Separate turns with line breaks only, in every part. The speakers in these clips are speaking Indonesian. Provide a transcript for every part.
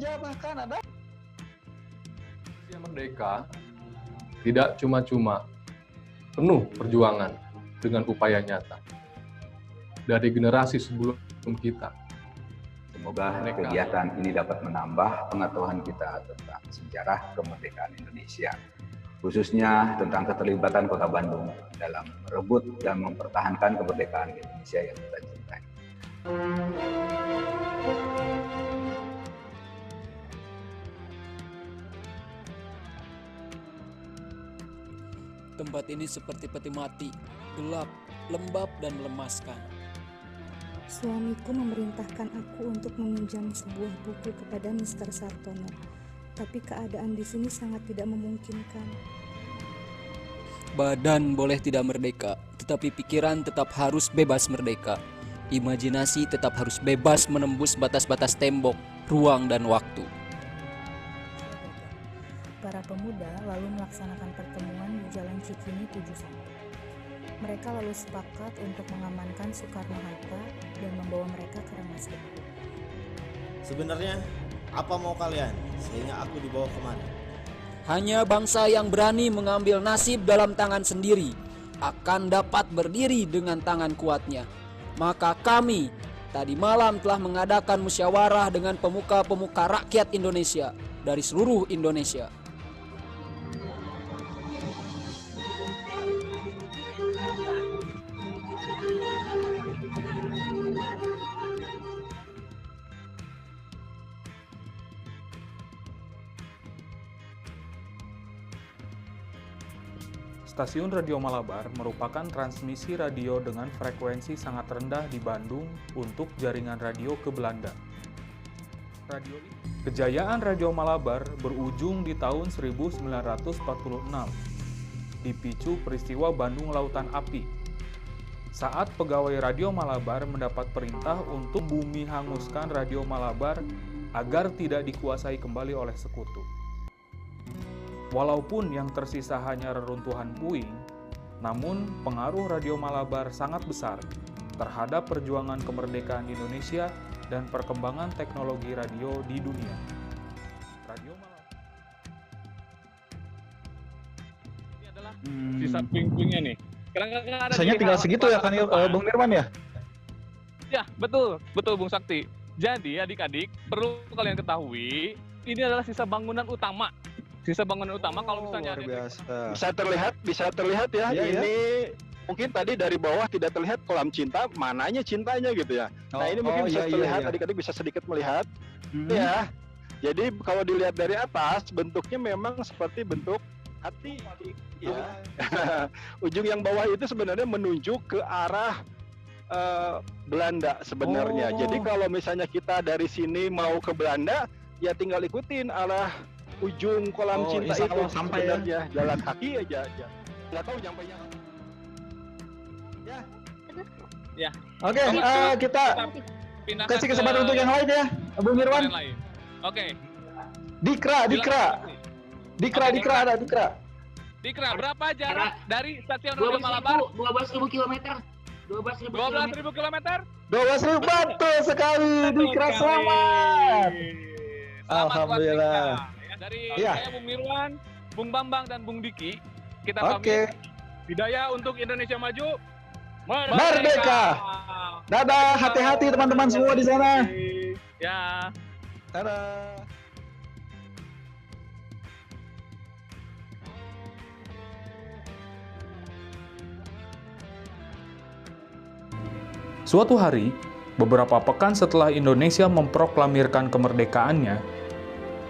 kerja bahkan ada.
Indonesia merdeka tidak cuma-cuma, penuh perjuangan dengan upaya nyata dari generasi sebelum kita.
Semoga kegiatan ini dapat menambah pengetahuan kita tentang sejarah kemerdekaan Indonesia, khususnya tentang keterlibatan Kota Bandung dalam merebut dan mempertahankan kemerdekaan Indonesia yang kita cintai.
Tempat ini seperti peti mati, gelap, lembab, dan melemaskan.
Suamiku memerintahkan aku untuk meminjam sebuah buku kepada Mr. Sartono, tapi keadaan di sini sangat tidak memungkinkan.
Badan boleh tidak merdeka, tetapi pikiran tetap harus bebas merdeka. Imajinasi tetap harus bebas menembus batas-batas tembok, ruang, dan waktu.
Para pemuda lalu melaksanakan pertemuan di Jalan Cikini 71. Mereka lalu sepakat untuk mengamankan Soekarno-Hatta dan membawa mereka ke Rengasdeng.
Sebenarnya, apa mau kalian sehingga aku dibawa kemana?
Hanya bangsa yang berani mengambil nasib dalam tangan sendiri akan dapat berdiri dengan tangan kuatnya. Maka kami tadi malam telah mengadakan musyawarah dengan pemuka-pemuka rakyat Indonesia dari seluruh Indonesia.
Stasiun Radio Malabar merupakan transmisi radio dengan frekuensi sangat rendah di Bandung untuk jaringan radio ke Belanda. Kejayaan Radio Malabar berujung di tahun 1946, dipicu peristiwa Bandung Lautan Api. Saat pegawai Radio Malabar mendapat perintah untuk bumi hanguskan Radio Malabar agar tidak dikuasai kembali oleh sekutu. Walaupun yang tersisa hanya reruntuhan puing, namun pengaruh Radio Malabar sangat besar terhadap perjuangan kemerdekaan Indonesia dan perkembangan teknologi radio di dunia. Radio Malabar.
Ini adalah sisa puing-puingnya nih.
Biasanya tinggal segitu ya kan Bung Nirwan ya?
Ya, betul Bung Sakti. Jadi adik-adik, perlu kalian ketahui, ini adalah sisa bangunan utama. Kalau misalnya
luar biasa.
Bisa terlihat ya,
Iya,
ini mungkin tadi dari bawah tidak terlihat kolam cinta, mananya cintanya gitu ya. Nah ini mungkin bisa terlihat, adik-adik bisa sedikit melihat. Ya, jadi kalau dilihat dari atas, bentuknya memang seperti bentuk hati. Ya. Ujung yang bawah itu sebenarnya menunjuk ke arah Belanda sebenarnya. Jadi kalau misalnya kita dari sini mau ke Belanda, ya tinggal ikutin arah ujung kolam cinta itu
sampai
sebenarnya ya. Jalan kaki aja. Nggak tahu nyampainya.
Ya.
Oke, kita kasih kesempatan untuk yang lain ya, Bung Nirwan.
Oke.
Dikra, ada Dikra.
Dikra, berapa jarak dari stasiun Radio Malabar?
12.000 km.
12.000 km?
12.000, betul sekali, Dikra, selamat. Alhamdulillah.
Dari saya Bung Nirwan, Bung Bambang, dan Bung Diki, kita pamit. Hidayah untuk Indonesia Maju.
Merdeka. Dadah, hati-hati teman-teman semua di sana.
Ya.
Dadah.
Suatu hari, beberapa pekan setelah Indonesia memproklamirkan kemerdekaannya,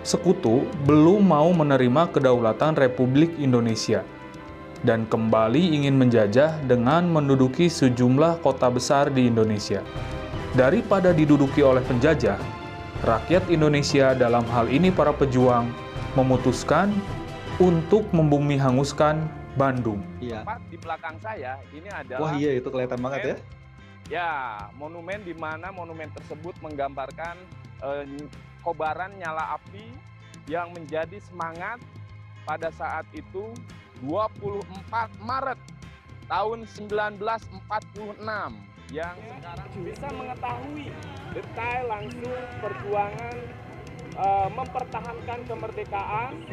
Sekutu belum mau menerima kedaulatan Republik Indonesia dan kembali ingin menjajah dengan menduduki sejumlah kota besar di Indonesia. Daripada diduduki oleh penjajah, rakyat Indonesia, dalam hal ini para pejuang, memutuskan untuk membumi hanguskan Bandung.
Iya.
Di belakang saya ini adalah
Wah iya, itu kelihatan banget ya.
Ya, monumen di mana monumen tersebut menggambarkan kobaran nyala api yang menjadi semangat pada saat itu 24 Maret tahun 1946 yang sekarang bisa mengetahui detail langsung perjuangan
mempertahankan kemerdekaan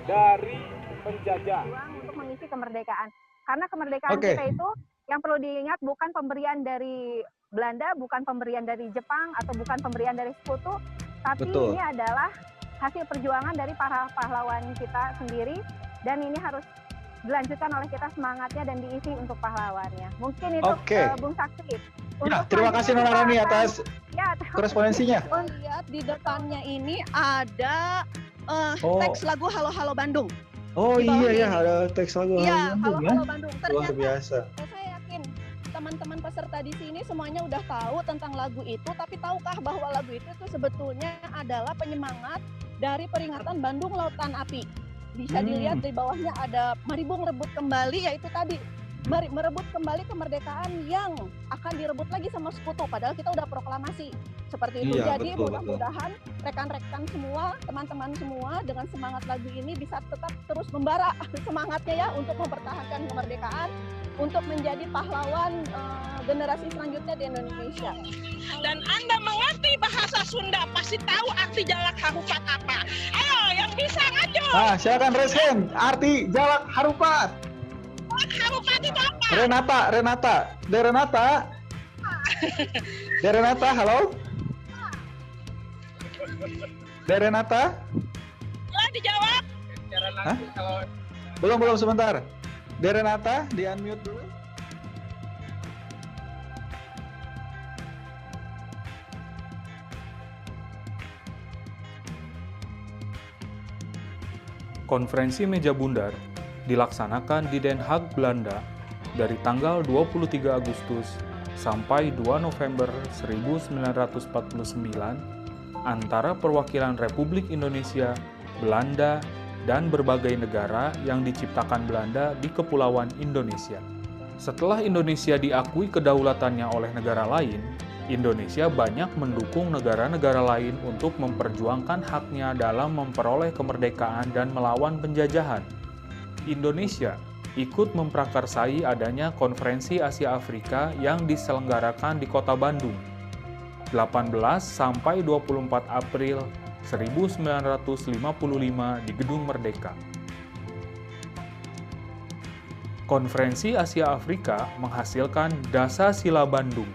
dari penjajah.
Untuk mengisi kemerdekaan. Karena kemerdekaan kita itu yang perlu diingat bukan pemberian dari Belanda, bukan pemberian dari Jepang, atau bukan pemberian dari sekutu, tapi ini adalah hasil perjuangan dari para pahlawan kita sendiri, dan ini harus dilanjutkan oleh kita semangatnya dan diisi untuk pahlawannya. Mungkin itu Bung Sakti.
Ya, terima kasih Nona Rani atas korespondensinya.
Lihat di depannya ini ada teks lagu Halo Halo Bandung.
Oh iya ya, ada teks lagu
Halo Halo Bandung.
Luar biasa.
Saya yakin teman-teman peserta di sini semuanya udah tahu tentang lagu itu, tapi tahukah bahwa lagu itu sebetulnya adalah penyemangat dari peringatan Bandung Lautan Api. Bisa dilihat di bawahnya ada Mari Bung rebut kembali, yaitu tadi merebut kembali kemerdekaan yang akan direbut lagi sama sekutu, padahal kita udah proklamasi seperti itu. Jadi mudah-mudahan rekan-rekan semua, teman-teman semua dengan semangat lagu ini bisa tetap terus membara semangatnya ya untuk mempertahankan kemerdekaan, untuk menjadi pahlawan generasi selanjutnya di Indonesia.
Dan Anda mengerti bahasa Sunda, pasti tahu arti jalak harupat apa. Ayo yang bisa ngaju.
Nah, silakan raise hand. Arti jalak harupat.
Harupat itu apa?
Renata, halo? Renata?
Dijawab.
Hah? Belum sebentar. Renata, di unmute dulu.
Konferensi Meja Bundar dilaksanakan di Den Haag, Belanda dari tanggal 23 Agustus sampai 2 November 1949 antara perwakilan Republik Indonesia, Belanda, dan berbagai negara yang diciptakan Belanda di Kepulauan Indonesia. Setelah Indonesia diakui kedaulatannya oleh negara lain, Indonesia banyak mendukung negara-negara lain untuk memperjuangkan haknya dalam memperoleh kemerdekaan dan melawan penjajahan. Indonesia ikut memprakarsai adanya Konferensi Asia Afrika yang diselenggarakan di Kota Bandung 18 sampai 24 April 1955 di Gedung Merdeka. Konferensi Asia Afrika menghasilkan Dasar-Sila Bandung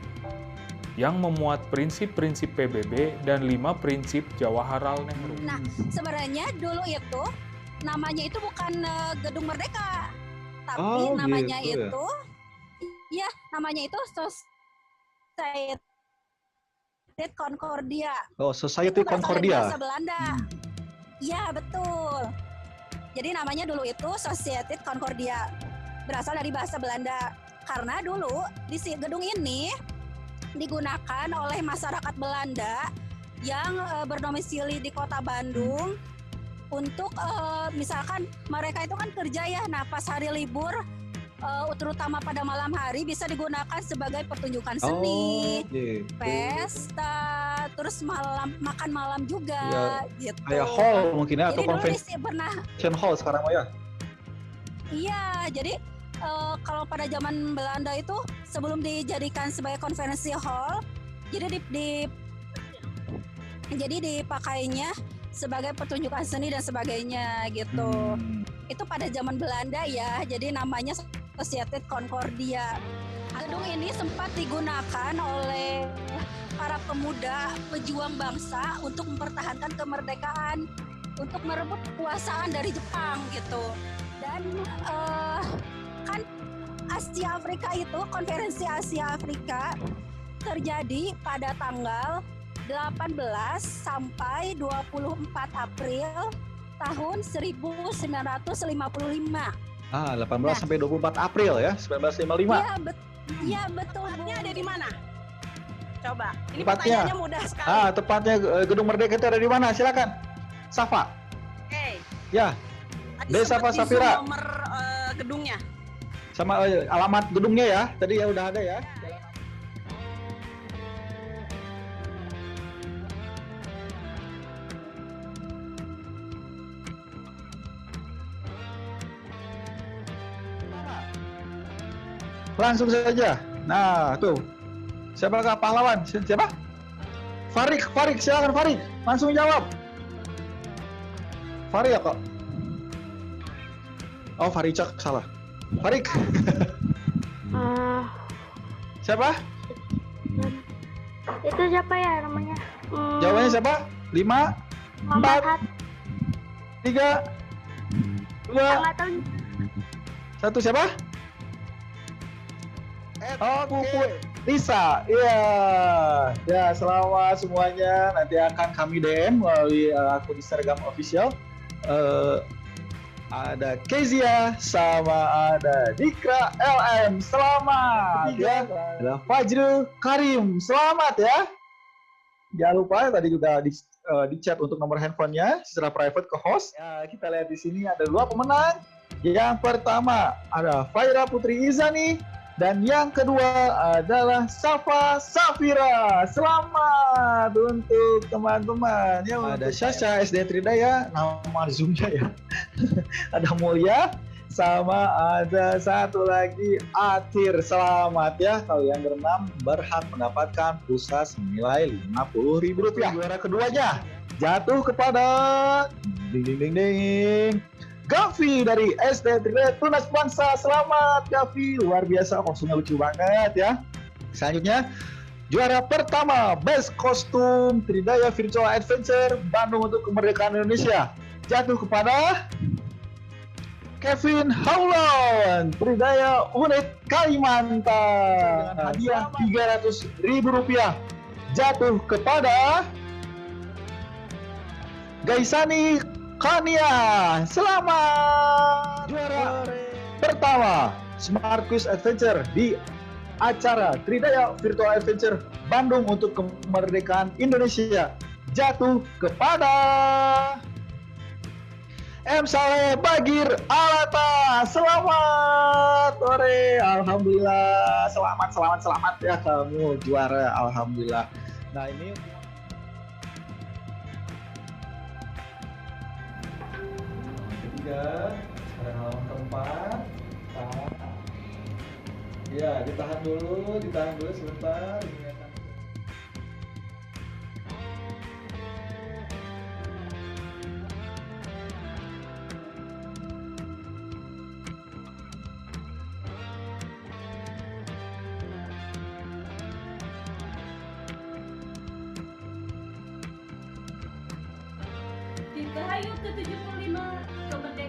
yang memuat prinsip-prinsip PBB dan 5 prinsip Jawaharlal Nehru.
Nah, sebenarnya dulu itu namanya itu bukan Gedung Merdeka, tapi namanya itu, ya namanya itu Society Concordia.
Oh, Society Concordia.
Bahasa Belanda. Ya betul. Jadi namanya dulu itu Society Concordia, berasal dari bahasa Belanda. Karena dulu di gedung ini digunakan oleh masyarakat Belanda yang berdomisili di Kota Bandung. Untuk misalkan mereka itu kan kerja ya, nah pas hari libur terutama pada malam hari bisa digunakan sebagai pertunjukan seni, pesta, terus makan malam juga gitu.
Kayak hall mungkin ya, atau
convention
hall sekarang ya.
Iya, jadi kalau pada zaman Belanda itu sebelum dijadikan sebagai konferensi hall, jadi jadi dipakainya sebagai pertunjukan seni dan sebagainya gitu. Itu pada zaman Belanda ya, jadi namanya Society Concordia. Gedung ini sempat digunakan oleh para pemuda pejuang bangsa untuk mempertahankan kemerdekaan, untuk merebut kekuasaan dari Jepang gitu. Dan kan Asia Afrika itu, Konferensi Asia Afrika terjadi pada tanggal 18 sampai 24 April tahun 1955.
18 sampai 24 April ya, 1955.
Iya, betul.
Tepatnya ada di mana? Coba. Ini
tepatnya,
pertanyaannya mudah sekali.
Tepatnya Gedung Merdeka itu ada di mana? Silakan. Safa.
Oke.
Ya. Desa Safira.
Nomor gedungnya.
Sama alamat gedungnya ya. Tadi ya udah ada ya. Langsung saja. Nah, tuh. Siapakah pahlawan? Siapa? Farik, silakan Farik. Langsung jawab. Fari ya kok? Oh, Faricak salah. Farik. Siapa?
Itu siapa ya namanya?
Jawabannya siapa? 5, 4, 3, 2, 1 siapa? Oke. Lisa, iya. Ya, selamat semuanya. Nanti akan kami DM melalui akun Instagram official. Ada Kezia sama ada Dikra LM. Selamat ya. Ada Fajrul Karim. Selamat ya. Jangan lupa tadi juga di chat untuk nomor handphonenya secara private ke host. Ya, kita lihat di sini ada 2 pemenang. Yang pertama ada Faira Putri Izani. Dan yang kedua adalah Safa Safira. Selamat untuk teman-teman. Ya, ada Syasha SD Tridaya, nama Zoom-nya ya. Ada Mulia, sama ada satu lagi Atir. Selamat ya, kalian berenam berhak mendapatkan pulsa senilai Rp50.000. Juara keduanya jatuh kepada Gavi dari SD Tridaya Tunas Bangsa. Selamat Gavi, luar biasa, kostumnya lucu banget ya. Selanjutnya juara pertama Best Kostum Tridaya Virtual Adventure Bandung untuk Kemerdekaan Indonesia jatuh kepada Kevin Haulan Tridaya Unit Kalimantan dengan hadiah Rp300.000 jatuh kepada Gaisani Kania. Selamat juara pertama Smart Quiz Adventure di acara Tridaya Virtual Adventure Bandung untuk Kemerdekaan Indonesia jatuh kepada M. Saleh Bagir Alata. Selamat sore. Alhamdulillah. Selamat ya, kamu juara. Alhamdulillah. Nah, ini ketiga, pada halaman keempat. Ya, ditahan dulu sebentar.
Dirgahayu ke-75 kemerdekaan